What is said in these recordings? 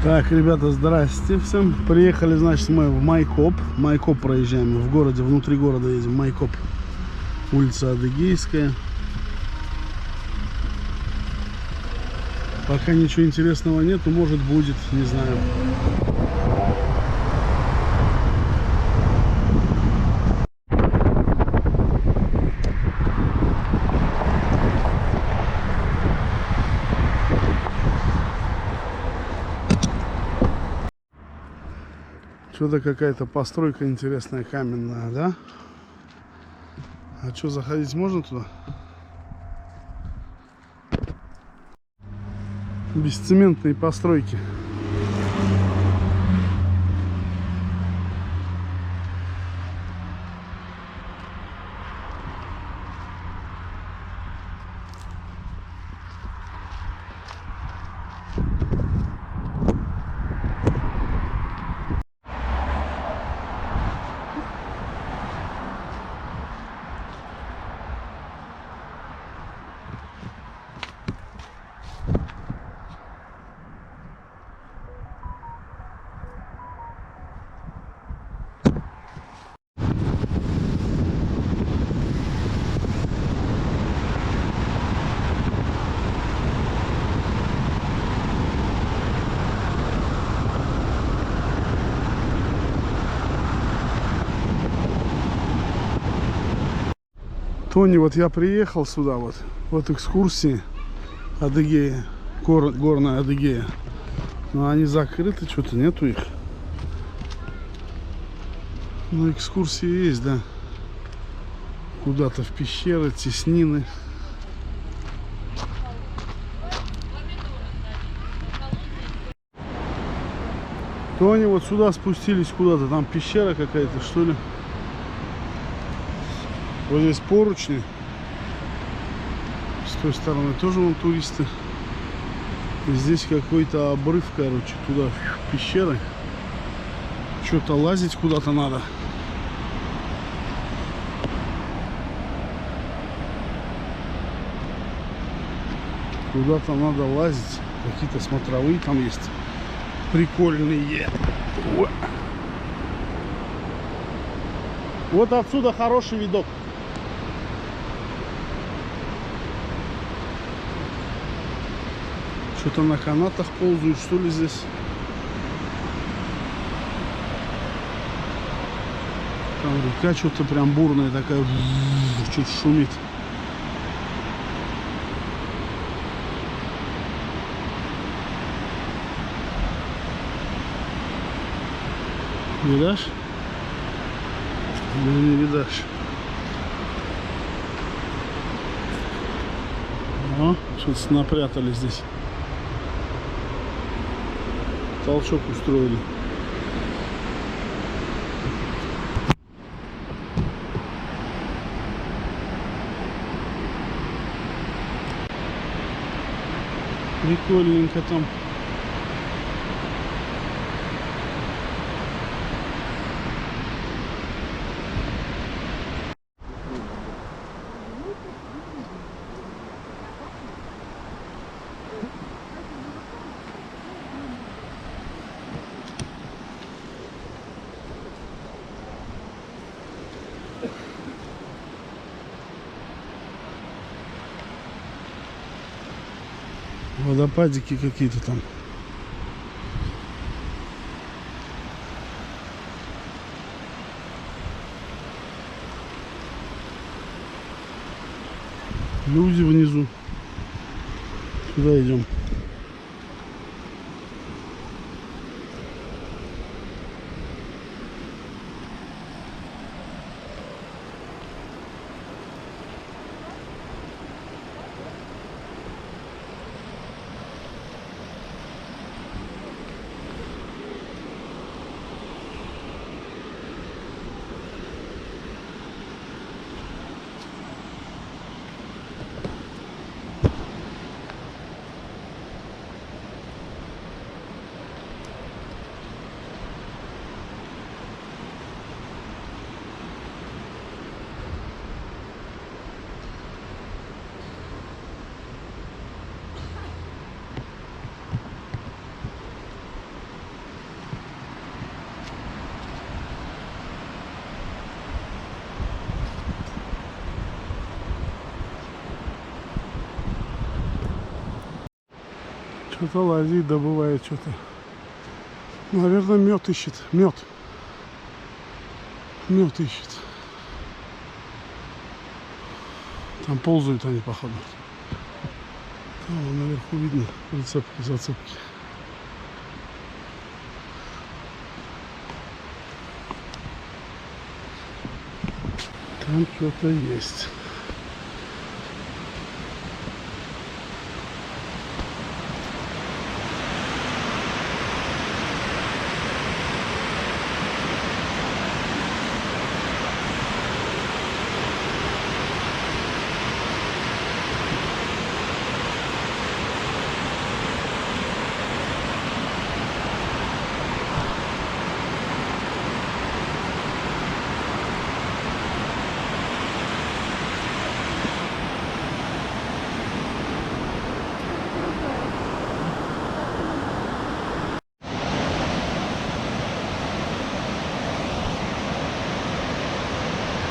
Так, ребята, здрасте всем. Приехали, значит, мы в Майкоп. Майкоп проезжаем в городе, внутри города едем. Майкоп, улица Адыгейская. Пока ничего интересного нет, но может будет, не знаю. Что-то какая-то постройка интересная, каменная, да? А что, заходить можно туда? Бесцементные постройки. Тони, вот я приехал сюда, вот экскурсии Адыгея, горная Адыгея. Но они закрыты, что-то нету их. Ну, экскурсии есть, да. Куда-то в пещеры, теснины. Тони, вот сюда спустились куда-то, там пещера какая-то, что ли. Вот здесь поручни. С той стороны тоже вон туристы. И здесь какой-то обрыв, короче, туда в пещеры. Что-то лазить куда-то надо. Куда-то надо лазить. Какие-то смотровые там есть. Прикольные. Вот отсюда хороший видок. Что-то на канатах ползают, что ли, здесь? Там река что-то прям бурная такая, чуть шумит. Видишь? Не видишь. О, что-то напрятали здесь. Толчок устроили. Прикольненько там. Водопадики какие-то там. Люди внизу. Сюда идем. Кто-то лазит, добывает что-то. Наверное, мед ищет. Мед. Мед ищет. Там ползают они, походу. Там наверху видно прицепки, зацепки. Там что-то есть.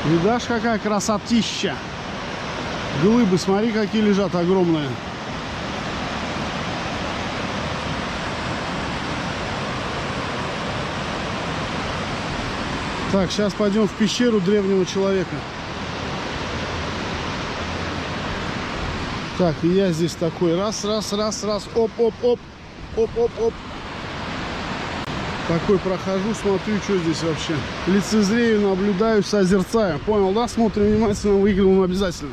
Видишь, какая красотища. Глыбы, смотри, какие лежат огромные. Так, сейчас пойдем в пещеру древнего человека. Так, и я здесь такой. Раз, раз, раз, раз. Оп, оп, оп. Оп, оп, оп. Такой прохожу, смотрю, что здесь вообще. Лицезрею, наблюдаю, созерцаю. Понял, да? Смотрим внимательно, выглянем обязательно.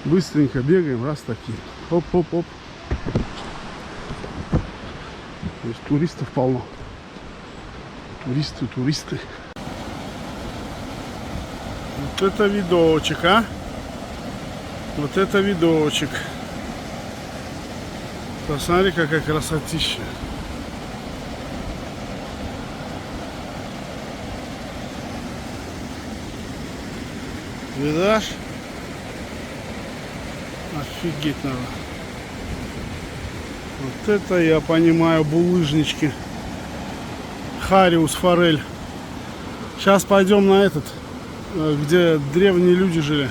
Быстренько бегаем, раз такие. Оп, оп, оп. То есть туристов полно. Туристы, туристы. Вот это видочек, а? Вот это видочек. Посмотри, какая красотища. Видишь? Офигеть надо. Вот это я понимаю, булыжнички. Хариус форель. Сейчас пойдем на этот, где древние люди жили.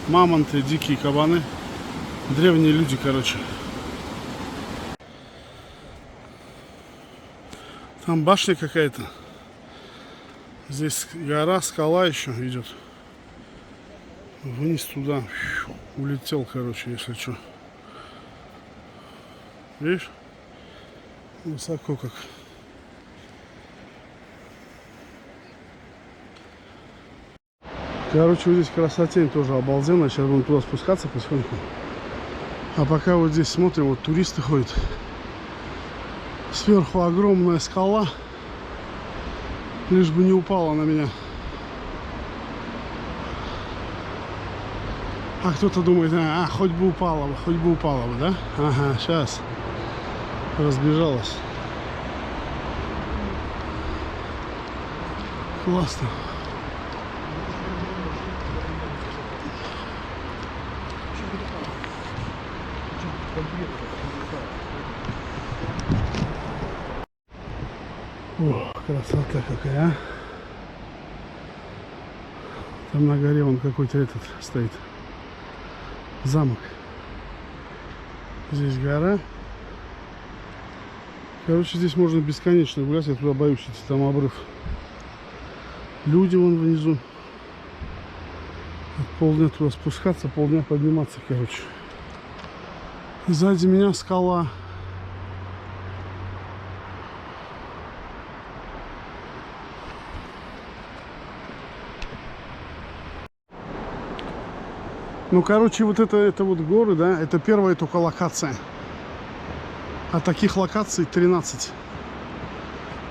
Мамонты, дикие кабаны. Древние люди, короче. Там башня какая-то. Здесь гора, скала еще идет. Вниз туда. Улетел, короче, если что. Видишь? Высоко как. Короче, вот здесь красотень тоже обалденно. Сейчас будем туда спускаться потихоньку. А пока вот здесь смотрим, вот туристы ходят. Сверху огромная скала. Лишь бы не упала на меня. А кто-то думает, хоть бы упала бы, да? Ага, сейчас. Разбежалась. Классно. О, красота какая, а. Там на горе вон какой-то этот стоит. Замок. Здесь гора. Короче, здесь можно бесконечно гулять. Я туда боюсь идти, там обрыв. Люди вон внизу. Полдня туда спускаться, полдня подниматься, короче. Сзади меня скала. Ну, короче, вот это вот горы, да, это первая только локация. А таких локаций 13.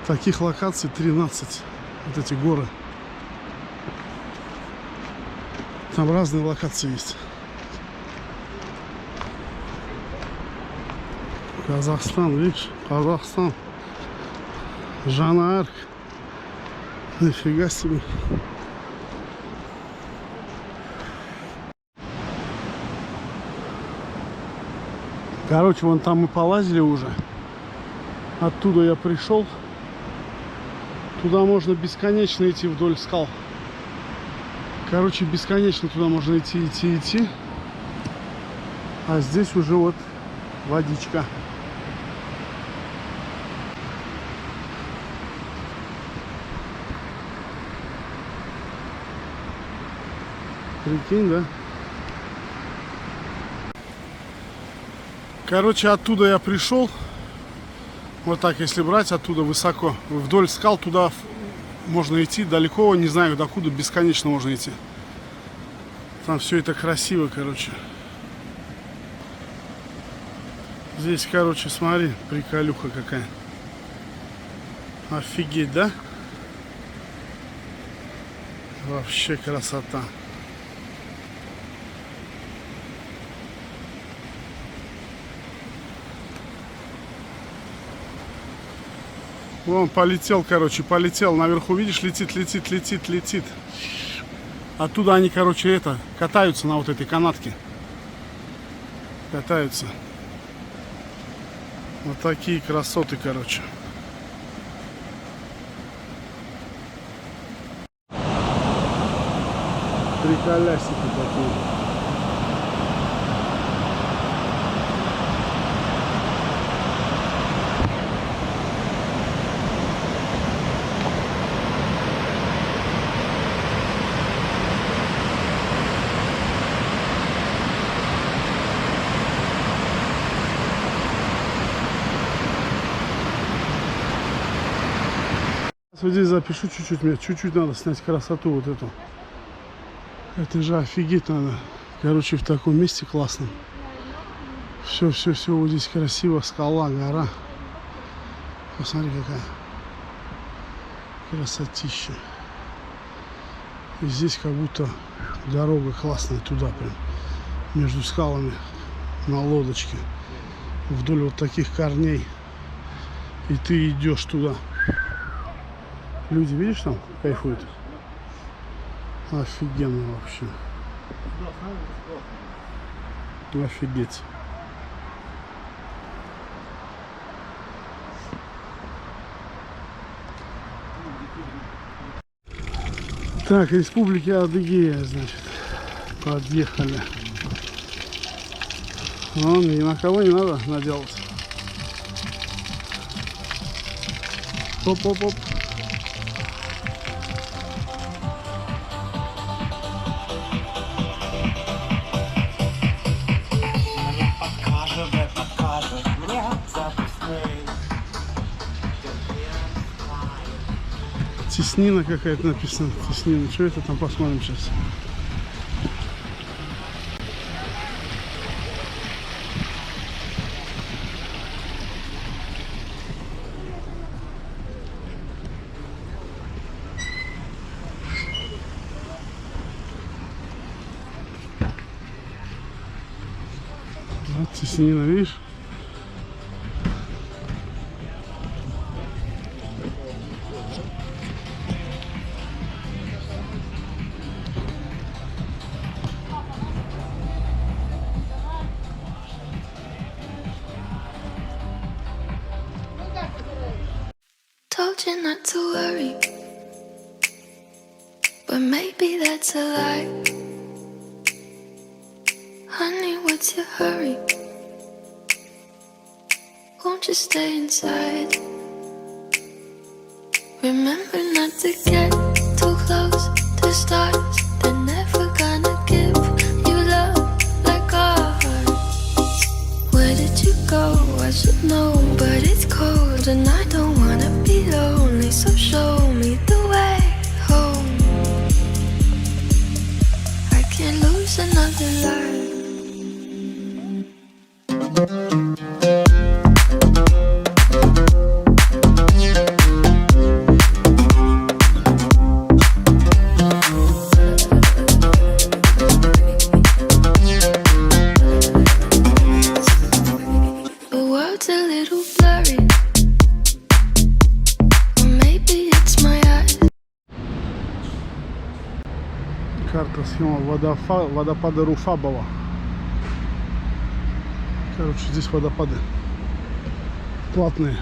Таких локаций 13. Вот эти горы. Там разные локации есть. Казахстан, видишь? Казахстан. Жанна-Арк. Нифига себе. Короче, вон там мы полазили уже. Оттуда я пришел. Туда можно бесконечно идти вдоль скал. Короче, бесконечно туда можно идти. А здесь уже вот водичка. Прикинь, да? Короче, оттуда я пришел. Вот так, если брать оттуда высоко, вдоль скал, туда можно идти далеко, не знаю докуда, бесконечно можно идти. Там все это красиво, короче. Здесь, короче, смотри, приколюха какая. Офигеть, да? Вообще красота. Вон полетел, короче, полетел. Наверху, видишь, летит. Оттуда они, короче, катаются на вот этой канатке. Катаются. Вот такие красоты, короче. Приколясики такие. Вот здесь запишу чуть-чуть, мне чуть-чуть надо снять красоту вот эту. Это же офигеть надо. Короче, в таком месте классном. Все, вот здесь красиво, скала, гора. Посмотри, какая красотища. И здесь как будто дорога классная туда прям. Между скалами на лодочке. Вдоль вот таких корней. И ты идешь туда. Люди, видишь, там кайфуют? Офигенно вообще. Офигеть. Так, Республики Адыгея, значит, подъехали. Вон, ни на кого не надо наделать. Оп. Теснина какая-то написана. Теснина. Что это там? Посмотрим сейчас. Вот теснина, видишь? Told you not to worry, but maybe that's a lie. Honey, what's your hurry? Won't you stay inside? Remember not to get too close to stars. They're never gonna give you love like ours. Where did you go? I should know, but it's cold and I don't wanna be lonely. So show me the way home. I can't lose another life. Карта, схема водопада Руфабова. Короче, здесь водопады платные.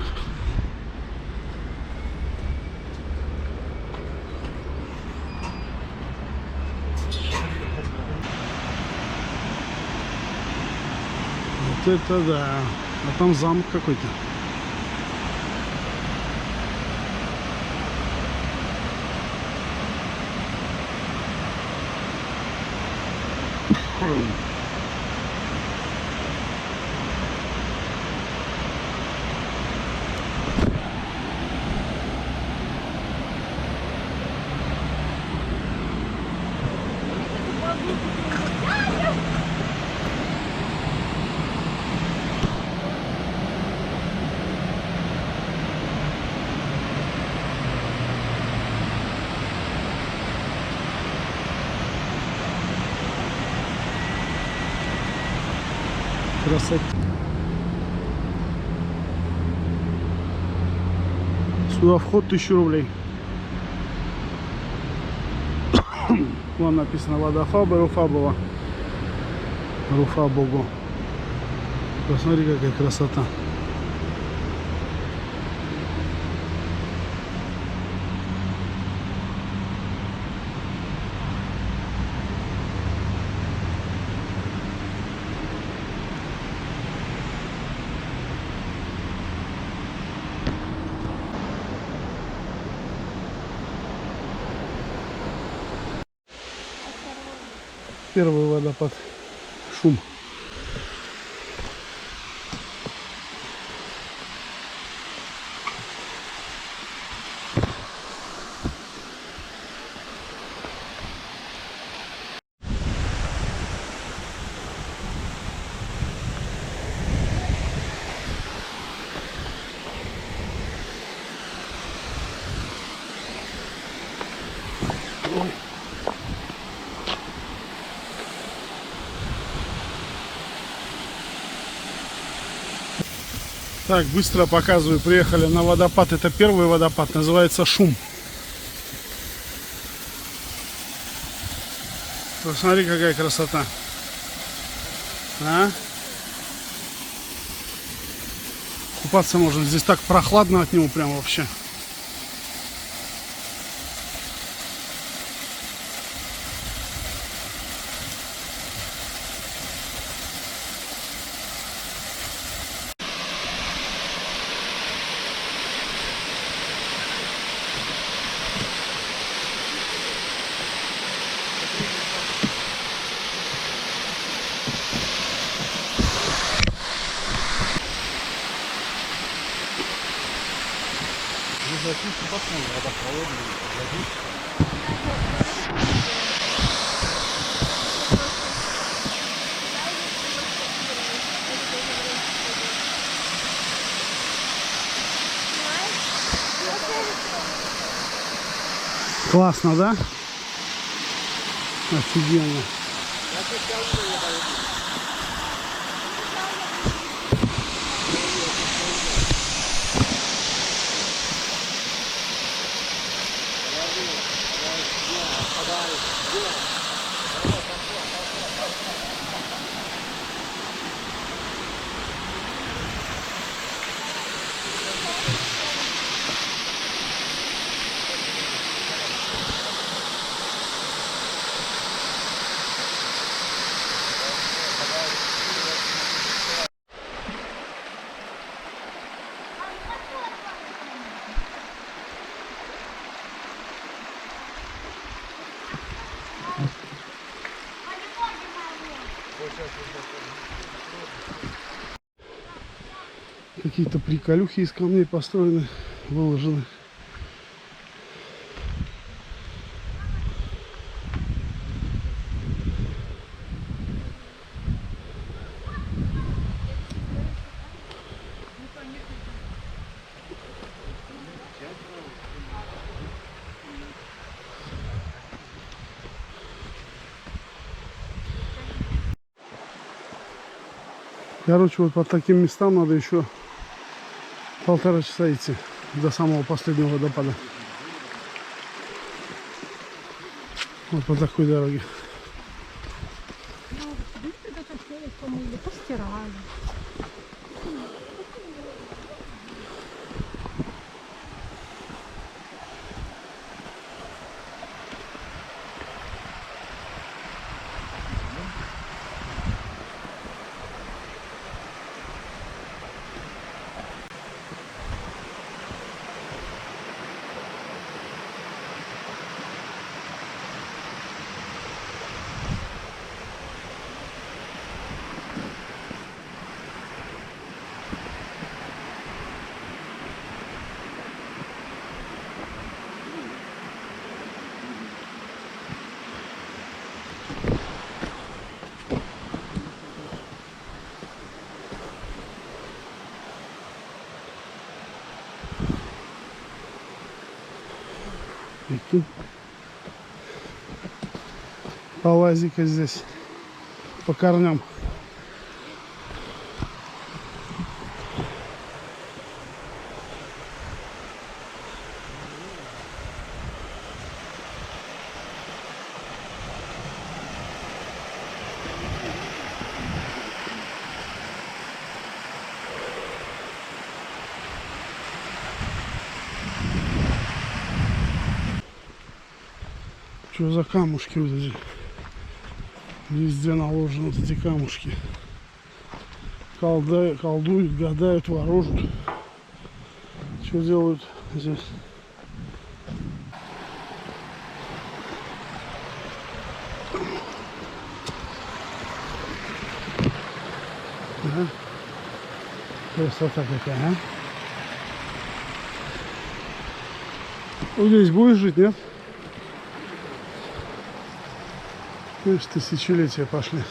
это да. А там замок какой-то. Красота. Сюда вход 1000 рублей. Вон написано водофаба, Руфабова. Руфабогу. Посмотри, какая красота. Первый водопад. Шум. Ой. Так, быстро показываю. Приехали на водопад. Это первый водопад. Называется Шум. Посмотри, какая красота. А? Купаться можно. Здесь так прохладно от него прям вообще. Классно, да? Офигенно. Какие-то приколюхи из камней построены, выложены. Короче, вот по таким местам надо еще 1,5 часа идти до самого последнего водопада. Вот по такой дороге. Постирали. Прикинь. Полази-ка здесь по корням. Что за камушки вот эти? Везде наложены вот эти камушки. Колдуют, гадают, ворожат. Что делают здесь? Ага. Красота какая, а? Вот здесь будешь жить, нет? Видишь, тысячелетия пошли.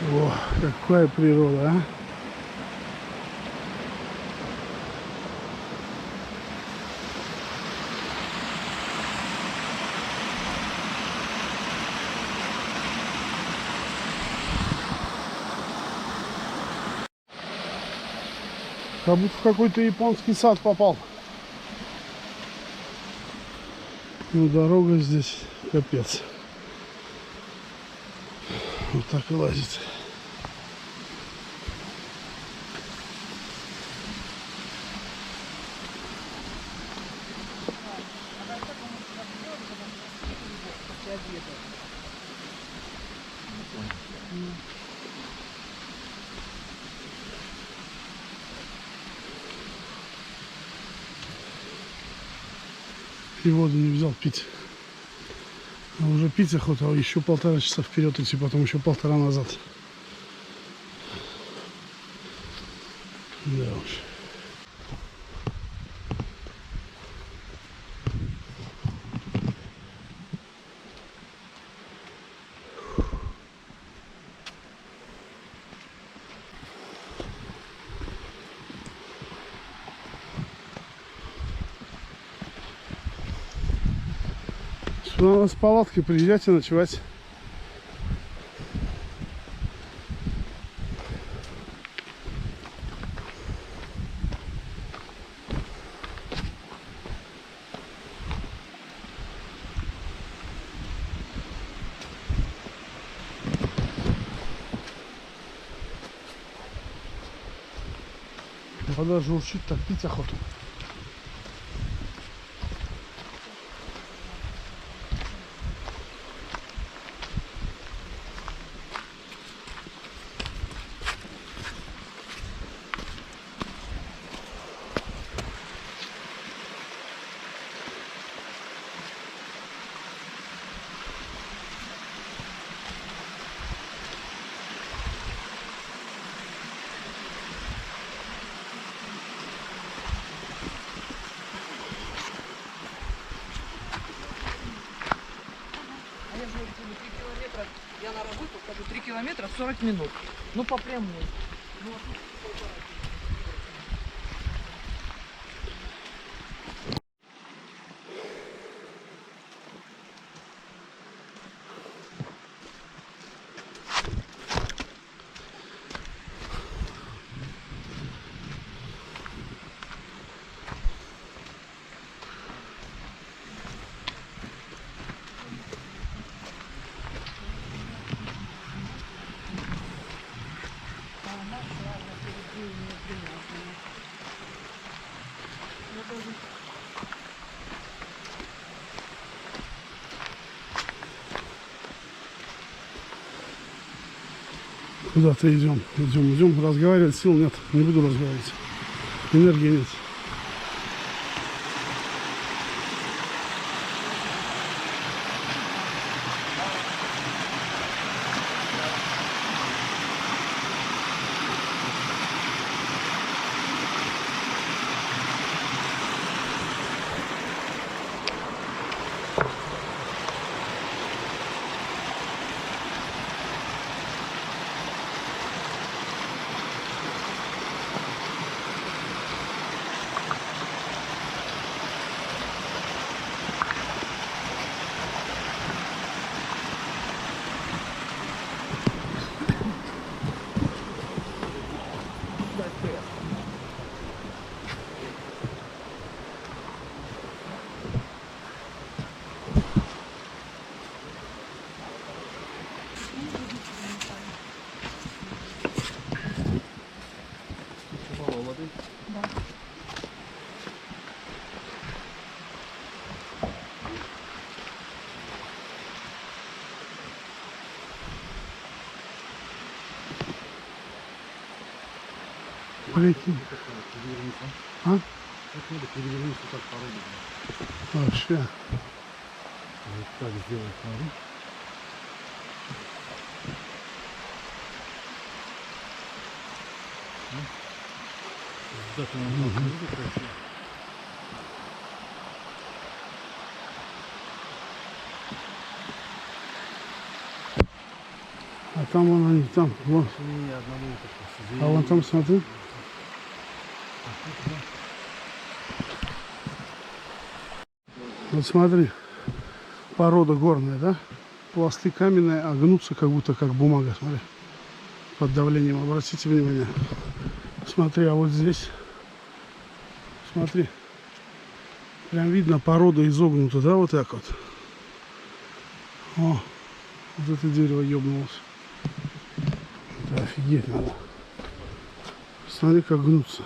О, какая природа, а! Как будто в какой-то японский сад попал. Ну, дорога здесь капец. Вот так и лазит. И воду не взял пить. А уже пить охота, а еще 1,5 часа вперед идти, потом еще 1,5 назад. Да уж. Надо с палаткой приезжать и ночевать. Вода журчит, так пить охоту. Я на работу хожу 3 километра 40 минут. Ну по прямой. Ну, Куда-то идем, идем. Разговаривать сил нет, не буду разговаривать. Энергии нет. Прикинь. А? Надо перевернуться так по роду. Вообще. Вот так сделать надо. Даже немного красиво. А там вон они, там, вон. Не одному это. А вон там, смотри. Вот смотри, порода горная, да? Пласты каменные, а гнутся как будто как бумага, смотри. Под давлением, обратите внимание. Смотри, а вот здесь, смотри, прям видно, порода изогнута, да, вот так вот. О, вот это дерево ёбнулось. Это офигеть надо. Смотри, как гнутся.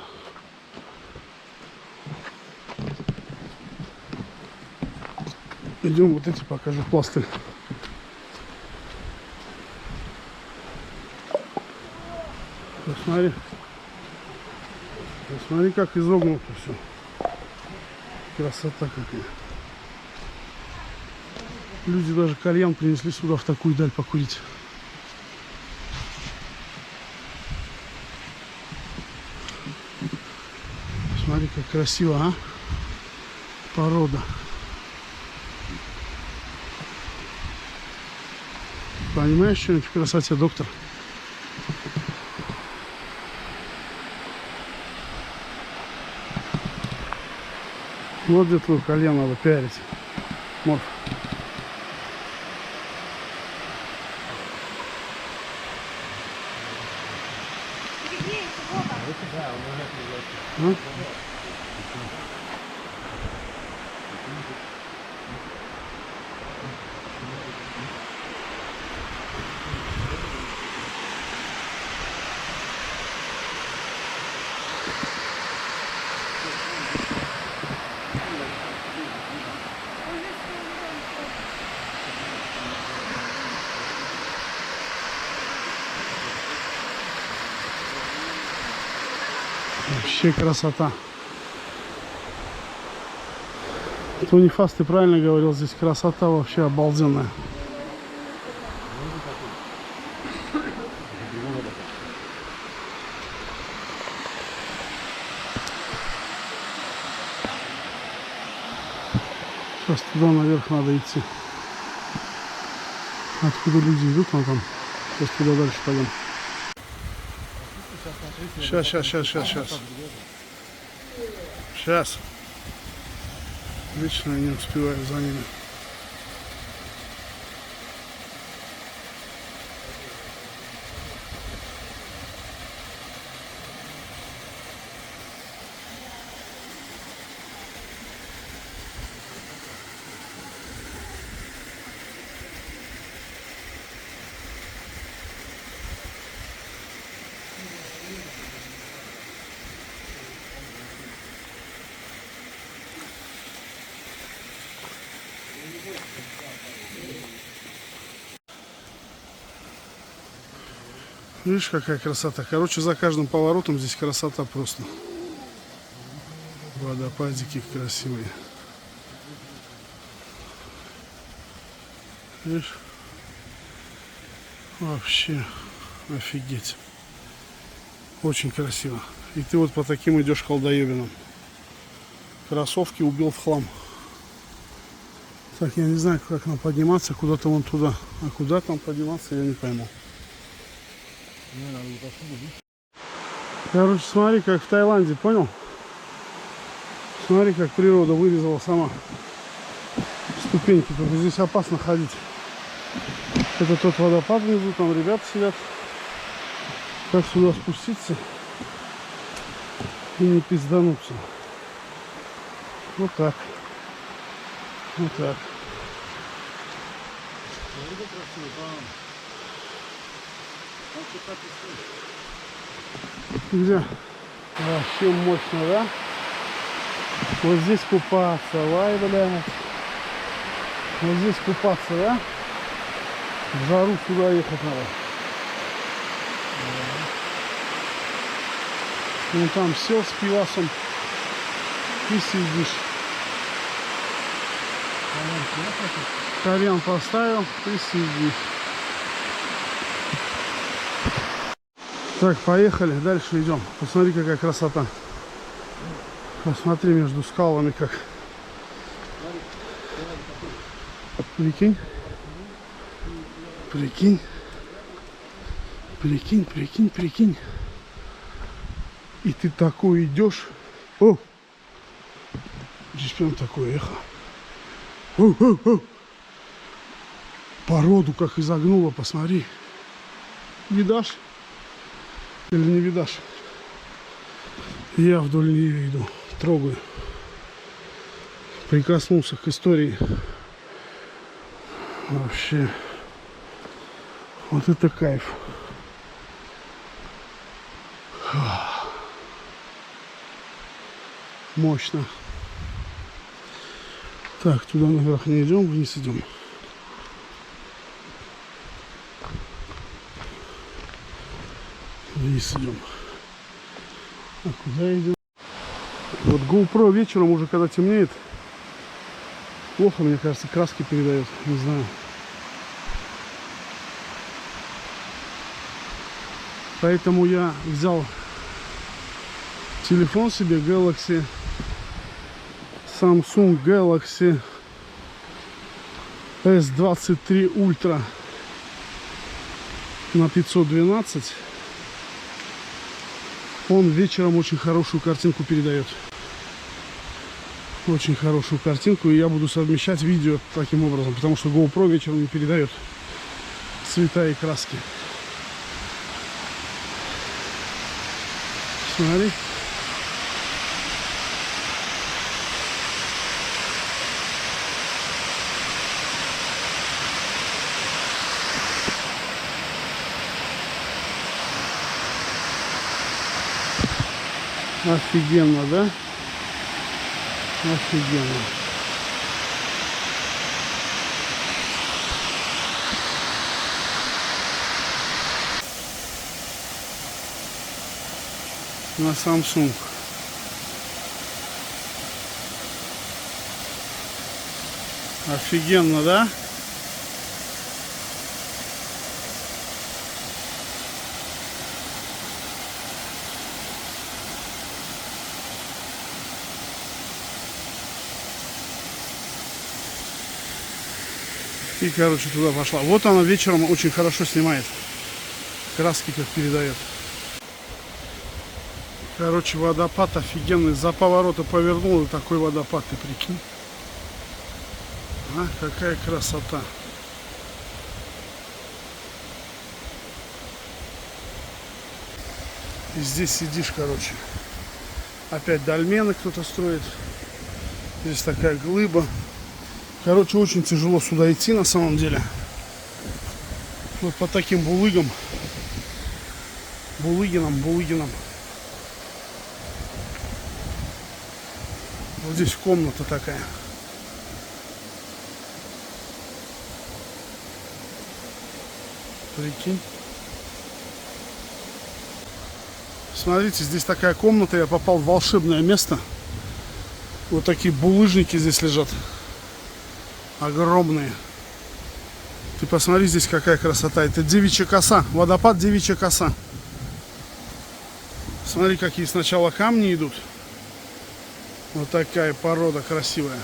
Идем вот эти покажу пласты. Посмотри. Посмотри, как изогнуто все. Красота какая. Люди даже кальян принесли сюда в такую даль покурить. Смотри, как красиво, а? Порода. Понимаешь что-нибудь в красоте, доктор? Вот где твой кальян надо пиарить. Морф. А? Вообще красота. Тони Фаст, ты правильно говорил, здесь красота вообще обалденная. Сейчас туда наверх надо идти. Откуда люди идут, вон там. Сейчас туда дальше пойдем. Сейчас. Вечно я не успеваю за ними. Видишь, какая красота. Короче, за каждым поворотом здесь красота просто. Водопадики красивые. Видишь? Вообще офигеть. Очень красиво. И ты вот по таким идешь колдоебинам. Кроссовки убил в хлам. Так, я не знаю, как нам подниматься, куда-то вон туда. А куда там подниматься, я не пойму. Короче, смотри, как в Таиланде, понял? Смотри, как природа вырезала сама ступеньки. Только здесь опасно ходить. Это тот водопад внизу, там ребята сидят. Как сюда спуститься и не пиздануться. Вот так. Вот так. Где? Вообще мощно, да? Вот здесь купаться, лай, блядь. Вот здесь купаться, да? В жару сюда ехать надо. Ну там сел с пивасом и сидишь. Кальян поставил и сидишь. Так, поехали, дальше идем. Посмотри, какая красота. Посмотри между скалами как. Прикинь. Прикинь. Прикинь, прикинь, прикинь. И ты такой идешь. О! Здесь прям такое эхо. О, о, о. Породу как изогнуло, посмотри. Видашь? Или не видашь? Я вдоль нее иду, трогаю. Прикоснулся к истории. Вообще. Вот это кайф. Мощно. Так, туда наверх не идем, вниз идем. Вниз идем. А куда идем? Вот GoPro вечером уже, когда темнеет, плохо, мне кажется, краски передает. Не знаю. Поэтому я взял телефон себе Galaxy, Samsung Galaxy S23 Ultra на 512. Он вечером очень хорошую картинку передает. Очень хорошую картинку. И я буду совмещать видео таким образом. Потому что GoPro вечером не передает цвета и краски. Смотри. Офигенно, да? Офигенно. На Samsung. Офигенно, да? И, короче, туда пошла. Вот она вечером очень хорошо снимает. Краски как передает. Короче, водопад офигенный. За поворота повернул, и такой водопад, ты прикинь. А, какая красота. И здесь сидишь, короче. Опять дольмены кто-то строит. Здесь такая глыба. Короче, очень тяжело сюда идти на самом деле. Вот по таким булыгам. Булыгинам. Вот здесь комната такая. Прикинь. Смотрите, здесь такая комната, я попал в волшебное место. Вот такие булыжники здесь лежат. Огромные. Ты посмотри, здесь какая красота. Это Девичья коса, водопад Девичья коса. Смотри, какие сначала камни идут. Вот такая порода красивая.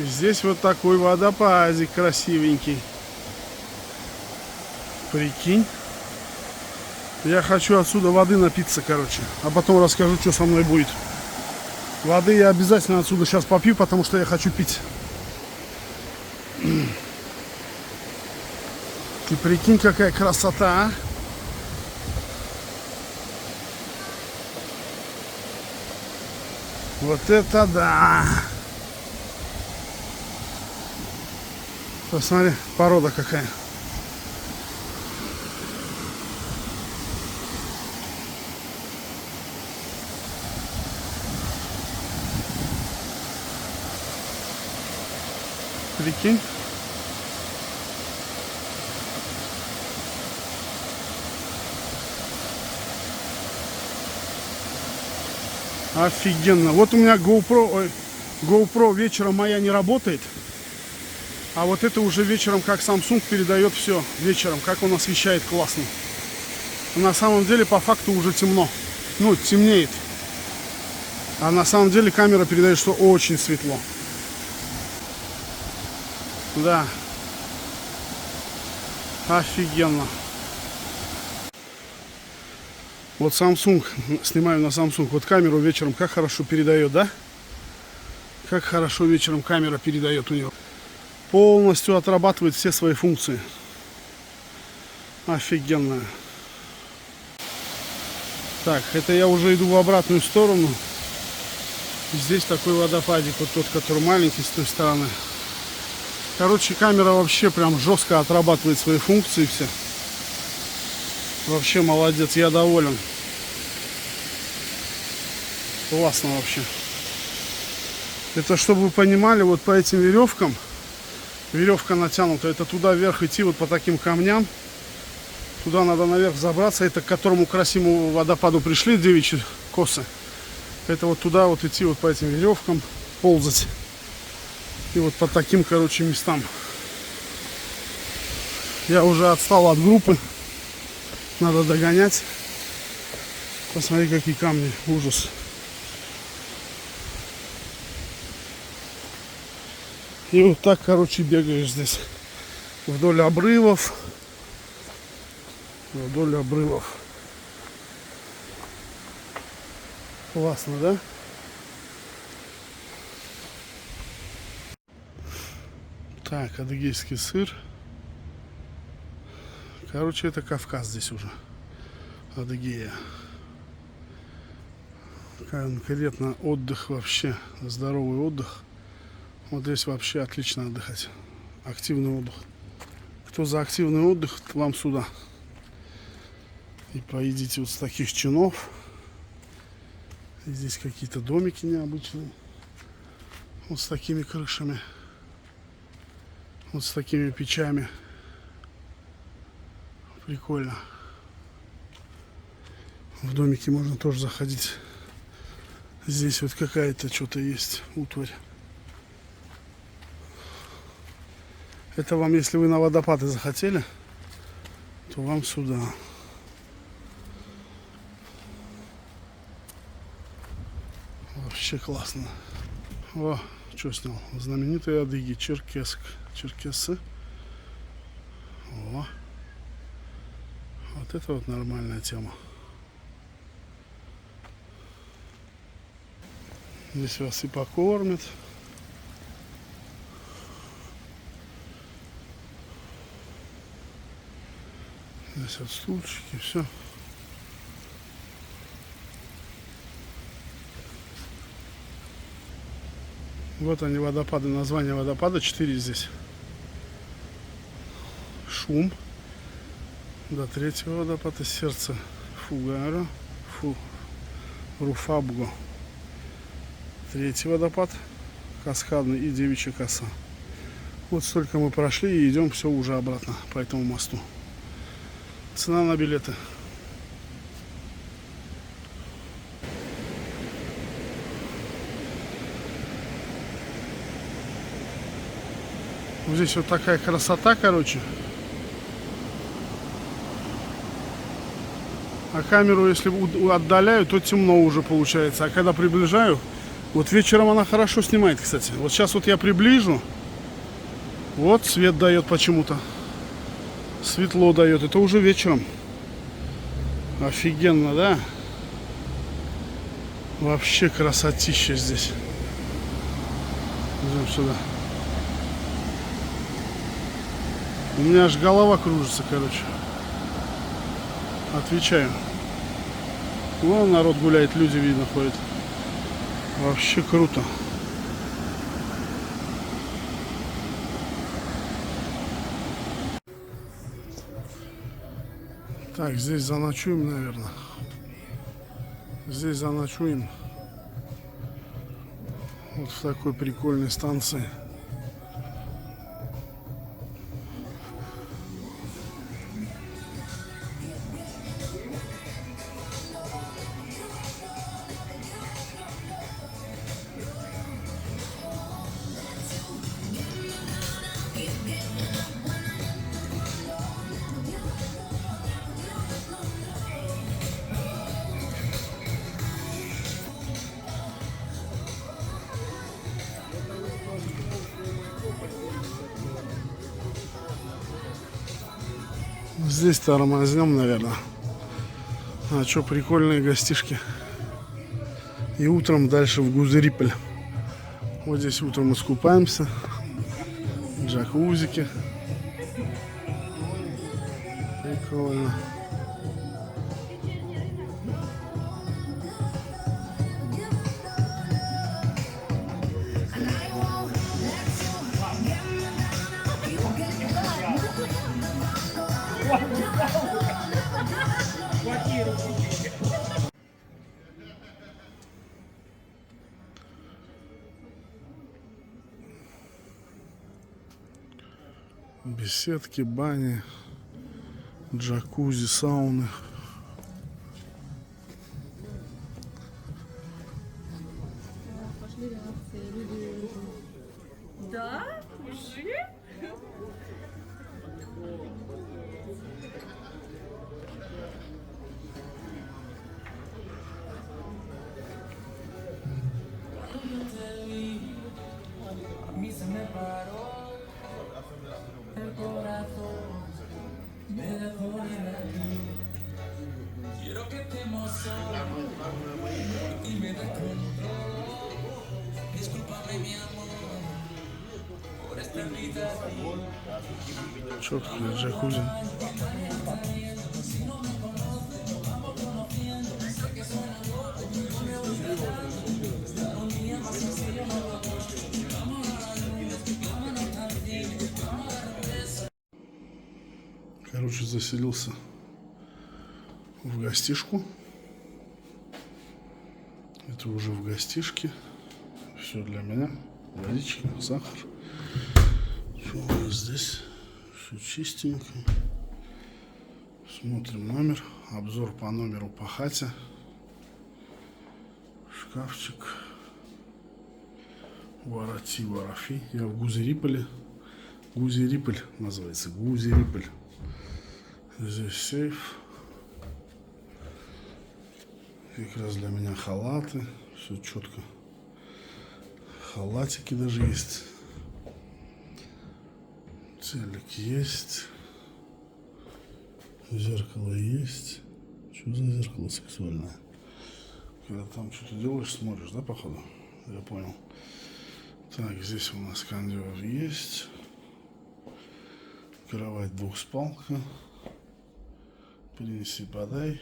И здесь вот такой водопадик красивенький. Прикинь. Я хочу отсюда воды напиться, короче. А потом расскажу, что со мной будет. Воды я обязательно отсюда сейчас попью, потому что я хочу пить. Ты прикинь, какая красота, а? Вот это да! Посмотри, порода какая. Прикинь. Офигенно. Вот у меня GoPro вечером моя не работает. А вот это уже вечером, как Samsung передает все вечером, как он освещает классно. На самом деле, по факту уже темно. Ну, темнеет. А на самом деле камера передает, что очень светло. Да. Офигенно. Вот Samsung, снимаю на Samsung. Вот камеру вечером как хорошо передает, да? Как хорошо вечером камера передает у него. Полностью отрабатывает все свои функции. Офигенно. Так, это я уже иду в обратную сторону. Здесь такой водопадик, вот тот, который маленький с той стороны. Короче, камера вообще прям жестко отрабатывает свои функции все. Вообще молодец, я доволен. Классно вообще. Это чтобы вы понимали, вот по этим веревкам, веревка натянута, это туда вверх идти вот по таким камням. Туда надо наверх забраться. Это к которому красивому водопаду пришли Девичьи косы. Это вот туда вот идти вот по этим веревкам, ползать. И вот по таким, короче, местам. Я уже отстал от группы. Надо догонять. Посмотри, какие камни. Ужас. И вот так, короче, бегаешь здесь. Вдоль обрывов. Вдоль обрывов. Классно, да? Так, адыгейский сыр. Короче, это Кавказ здесь уже. Адыгея. Конкретно отдых вообще. Здоровый отдых. Вот здесь вообще отлично отдыхать. Активный отдых. Кто за активный отдых, вам сюда. И поедите вот с таких чинов. И здесь какие-то домики необычные. Вот с такими крышами. Вот с такими печами. Прикольно. В домике можно тоже заходить. Здесь вот какая-то что-то есть, утварь. Это вам, если вы на водопады захотели, то вам сюда. Вообще классно. О, что снял? Знаменитые адыги, черкесы. О. Вот это вот нормальная тема. Здесь вас и покормят. Здесь вот стульчики, все. Вот они, водопады. Название водопада 4 здесь. Шум. До третьего водопада сердце Фугаро. Руфабго. Третий водопад. Каскадный и Девичья коса. Вот столько мы прошли и идем все уже обратно по этому мосту. Цена на билеты. Здесь вот такая красота, короче. А камеру, если отдаляю, то темно уже получается. А когда приближаю, вот вечером она хорошо снимает, кстати. Вот сейчас вот я приближу. Вот свет дает почему-то. Светло дает. Это уже вечером. Офигенно, да? Вообще красотища здесь. Идем сюда. У меня аж голова кружится, короче. Отвечаю. Вон народ гуляет, люди, видно, ходят. Вообще круто. Так, здесь заночуем, наверное. Здесь заночуем. Вот в такой прикольной станции. Здесь тормознем, наверное. А что, прикольные гостишки. И утром дальше в Гузериполь. Вот здесь утром искупаемся. Джакузики. Прикольно. Беседки, бани, джакузи, сауны. Да? Уже? Четкие джакузи. Короче, заселился в гостишку. Это уже в гостишке. Все для меня. Водичка, сахар. Что у нас здесь? Все чистенько. Смотрим номер. Обзор по номеру по хате. Шкафчик. Варати, варафи. Я в Гузериполе. Гузериполь называется. Гузериполь. Здесь сейф. Как раз для меня халаты. Все четко. Халатики даже есть. Телек есть. Зеркало есть. Что за зеркало сексуальное? Когда там что-то делаешь, смотришь, да, походу? Я понял. Так, здесь у нас кондер есть. Кровать двухспалка. Перенеси, подай.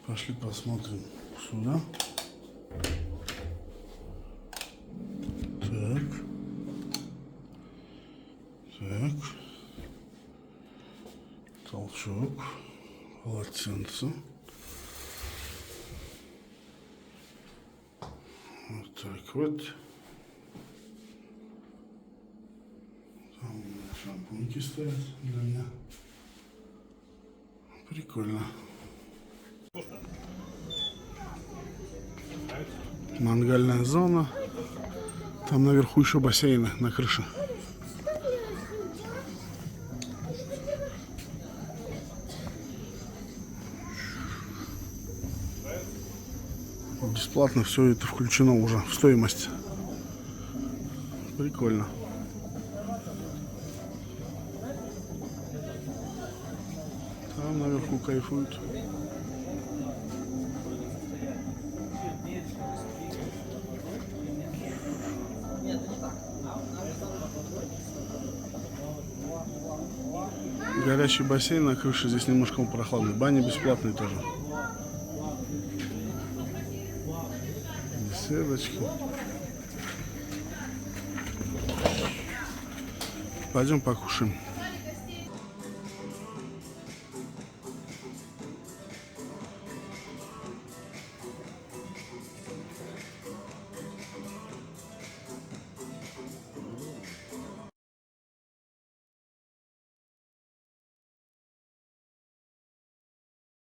Пошли посмотрим сюда. Так. Так. Толчок. Полотенце. Вот так вот. Там у меня шампуньки стоят для меня. Прикольно. Мангальная зона. Там наверху еще бассейны на крыше. Бесплатно все это включено уже в стоимость. Прикольно. Там наверху кайфуют. Горячий бассейн на крыше, здесь немножко прохладно. Баня бесплатная тоже. Беседочки. Пойдем покушаем.